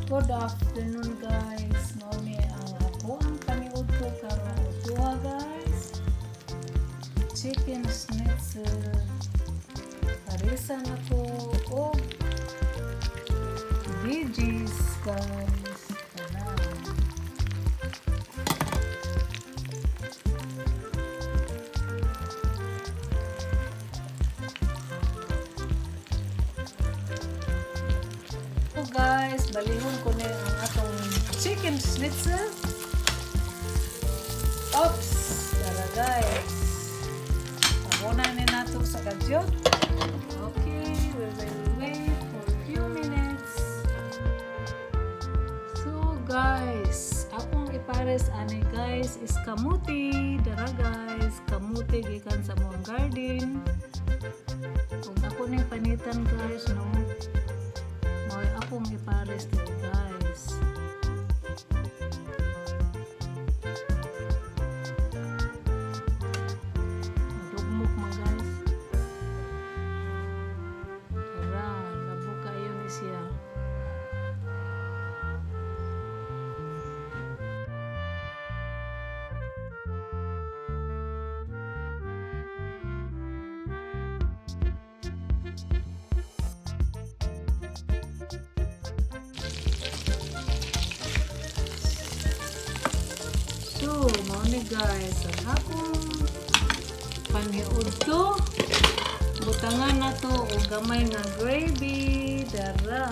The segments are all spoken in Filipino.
Good afternoon guys. Mao ang ako ang paniud ko karon utuha guys. Chicken schnitzel. Parisan ako og veggies guys. Tara. So guys, balihon ko na ang atong chicken schnitzel. Oops! Tara guys. Pamunan na nato sa kadyot. Okay, we will wait for a few minutes. So guys, akong ipares ani guys is kamuti. Tara guys, kamuti gikan sa mong garden. Kung ako ning panitan guys, no? Moy akong ipares dito guys. Dugmok mo guys. Tara, labo kayo ni siya. So, mao ni guys, ang akong paniud to. Butangan na to o gamay nga gravy. Dara.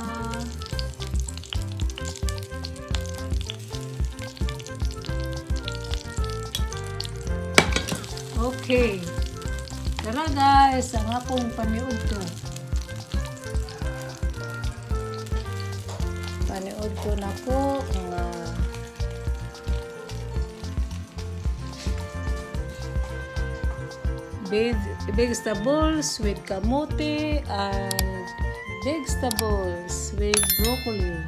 Okay. Dara guys, ang akong paniud to. Paniud ko na ko nga vegetables with kamote and vegetables with broccoli.